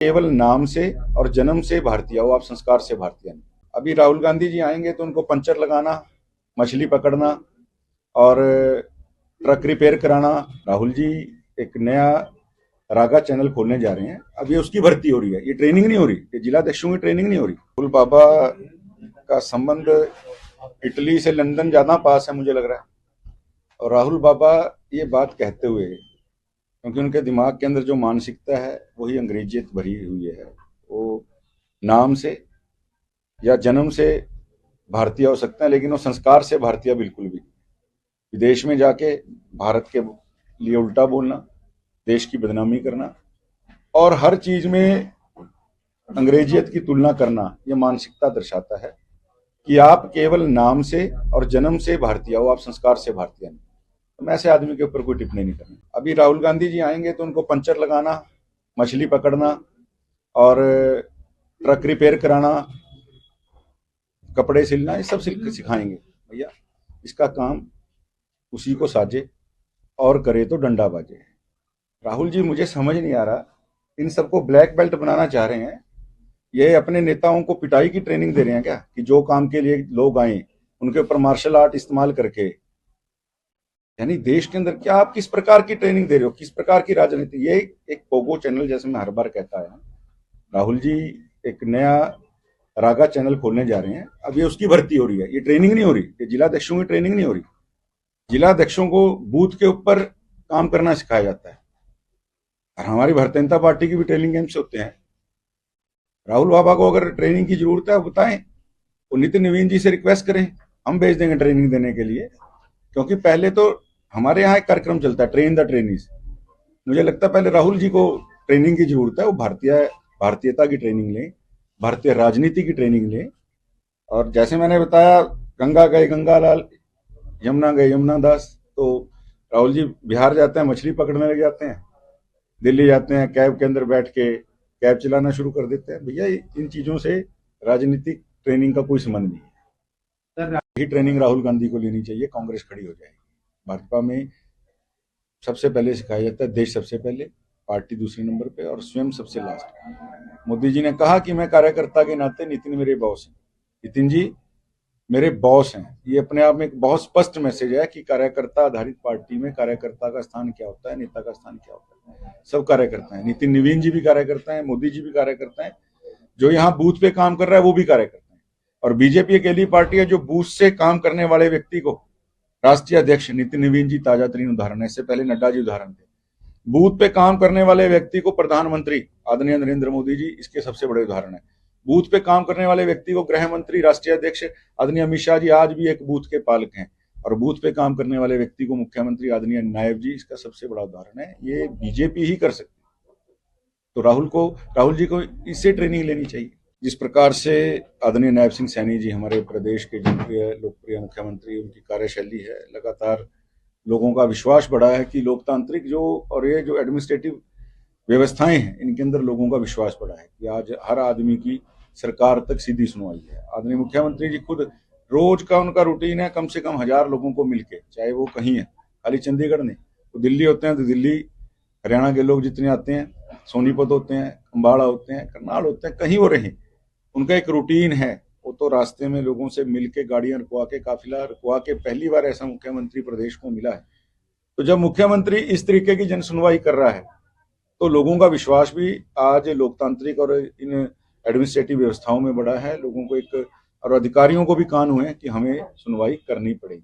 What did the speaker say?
केवल नाम से और जन्म से भारतीय हो, आप संस्कार से भारतीय नहीं। अभी राहुल गांधी जी आएंगे तो उनको पंचर लगाना, मछली पकड़ना और ट्रक रिपेयर कराना। राहुल जी एक नया रागा चैनल खोलने जा रहे हैं, अभी उसकी भर्ती हो रही है। ये ट्रेनिंग नहीं हो रही, ये जिलाध्यक्षों की ट्रेनिंग नहीं हो रही। राहुल बाबा का संबंध इटली से लंदन ज्यादा पास है मुझे लग रहा है। और राहुल बाबा ये बात कहते हुए, क्योंकि उनके दिमाग के अंदर जो मानसिकता है वही अंग्रेजियत भरी हुई है, वो नाम से या जन्म से भारतीय हो सकते हैं, लेकिन वो संस्कार से भारतीय बिल्कुल भी। विदेश में जाके भारत के लिए उल्टा बोलना, देश की बदनामी करना और हर चीज में अंग्रेजियत की तुलना करना, यह मानसिकता दर्शाता है कि आप केवल नाम से और जन्म से भारतीय हो, आप संस्कार से भारतीय नहीं। तो मैं ऐसे आदमी के ऊपर कोई टिप्पणी नहीं करनी। अभी राहुल गांधी जी आएंगे तो उनको पंचर लगाना, मछली पकड़ना और ट्रक रिपेयर कराना, कपड़े सिलना, ये सब सिखाएंगे। भैया इसका काम उसी को साजे और करे तो डंडा बाजे। राहुल जी मुझे समझ नहीं आ रहा, इन सबको ब्लैक बेल्ट बनाना चाह रहे हैं। ये अपने नेताओं को पिटाई की ट्रेनिंग दे रहे हैं क्या, कि जो काम के लिए लोग आए उनके ऊपर मार्शल आर्ट इस्तेमाल करके। यानी देश के अंदर क्या आप किस प्रकार की ट्रेनिंग दे रहे हो, किस प्रकार की राजनीति। ये एक पोगो चैनल, जैसे मैं हर बार कहता है, राहुल जी एक नया रागा चैनल खोलने जा रहे हैं, अभी उसकी भर्ती हो रही है। ये ट्रेनिंग नहीं हो रही, ये जिलाध्यक्षों की ट्रेनिंग नहीं हो रही। जिलाध्यक्षों को बूथ के ऊपर काम करना सिखाया जाता है, और हमारी भारतीय जनता पार्टी की भी ट्रेनिंग कैंप्स होते हैं। राहुल बाबा को अगर ट्रेनिंग की जरूरत है बताएं, वो नितिन नवीन जी से रिक्वेस्ट करें, हम भेज देंगे ट्रेनिंग देने के लिए। क्योंकि पहले तो हमारे यहाँ एक कार्यक्रम चलता है, ट्रेन द ट्रेनीज। मुझे लगता है पहले राहुल जी को ट्रेनिंग की जरूरत है, वो भारतीयता की ट्रेनिंग लें, भारतीय राजनीति की ट्रेनिंग लें। और जैसे मैंने बताया, गंगा गए गंगालाल, यमुना गए यमुना दास। तो राहुल जी बिहार जाते हैं, मछली पकड़ने लग जाते हैं, दिल्ली जाते हैं, कैब के अंदर बैठ के कैब चलाना शुरू कर देते हैं। भैया इन चीजों से राजनीतिक ट्रेनिंग का कोई संबंध नहीं है। यही ट्रेनिंग राहुल गांधी को लेनी चाहिए, कांग्रेस खड़ी हो जाएगी। भाजपा में सबसे पहले सिखाया जाता है देश सबसे पहले, पार्टी दूसरे नंबर पे और स्वयं सबसे लास्ट। मोदी जी ने कहा कि मैं कार्यकर्ता के नाते नितिन मेरे बॉस हैं। नितिन जी मेरे बॉस हैं, ये अपने आप में एक बहुत स्पष्ट मैसेज है कि कार्यकर्ता आधारित पार्टी में कार्यकर्ता का स्थान क्या होता है, नेता का स्थान क्या होता है। सब कार्यकर्ता है, नितिन नवीन जी भी कार्यकर्ता है, मोदी जी भी कार्यकर्ता है, जो यहाँ बूथ पे काम कर रहा है वो भी कार्यकर्ता है। और बीजेपी अकेली पार्टी है जो बूथ से काम करने वाले व्यक्ति को राष्ट्रीय अध्यक्ष, नितिन नवीन जी ताजा तरीन उदाहरण है, इससे पहले नड्डा जी उदाहरण थे। बूथ पे काम करने वाले व्यक्ति को प्रधानमंत्री आदरणीय नरेंद्र मोदी जी इसके सबसे बड़े उदाहरण है। बूथ पे काम करने वाले व्यक्ति को गृह मंत्री, राष्ट्रीय अध्यक्ष आदरणीय अमित शाह जी आज भी एक बूथ के पालक हैं। और बूथ पे काम करने वाले व्यक्ति को मुख्यमंत्री आदरणीय नायब जी इसका सबसे बड़ा उदाहरण है। ये बीजेपी ही कर सकती है। तो राहुल जी को इससे ट्रेनिंग लेनी चाहिए। जिस प्रकार से आदरणीय नायब सिंह सैनी जी हमारे प्रदेश के जनप्रिय लोकप्रिय मुख्यमंत्री, उनकी कार्यशैली है, लगातार लोगों का विश्वास बढ़ा है कि लोकतांत्रिक जो और ये जो एडमिनिस्ट्रेटिव व्यवस्थाएं हैं इनके अंदर लोगों का विश्वास बढ़ा है कि आज हर आदमी की सरकार तक सीधी सुनवाई है। आदरणीय मुख्यमंत्री जी खुद रोज का उनका रूटीन है, कम से कम 1000 लोगों को मिलके, चाहे वो कहीं है, खाली चंडीगढ़ नहीं, वो दिल्ली होते हैं तो दिल्ली, हरियाणा के लोग जितने आते हैं, सोनीपत होते हैं, अम्बाड़ा होते हैं, करनाल होते हैं, कहीं वो रहे, उनका एक रूटीन है। वो तो रास्ते में लोगों से मिलके, गाड़ियां रुकवा के, काफिला रुकवा के, पहली बार ऐसा मुख्यमंत्री प्रदेश को मिला है। तो जब मुख्यमंत्री इस तरीके की जन सुनवाई कर रहा है तो लोगों का विश्वास भी आज लोकतांत्रिक और इन एडमिनिस्ट्रेटिव व्यवस्थाओं में बढ़ा है। लोगों को एक और अधिकारियों को भी कान हुए कि हमें सुनवाई करनी पड़ेगी।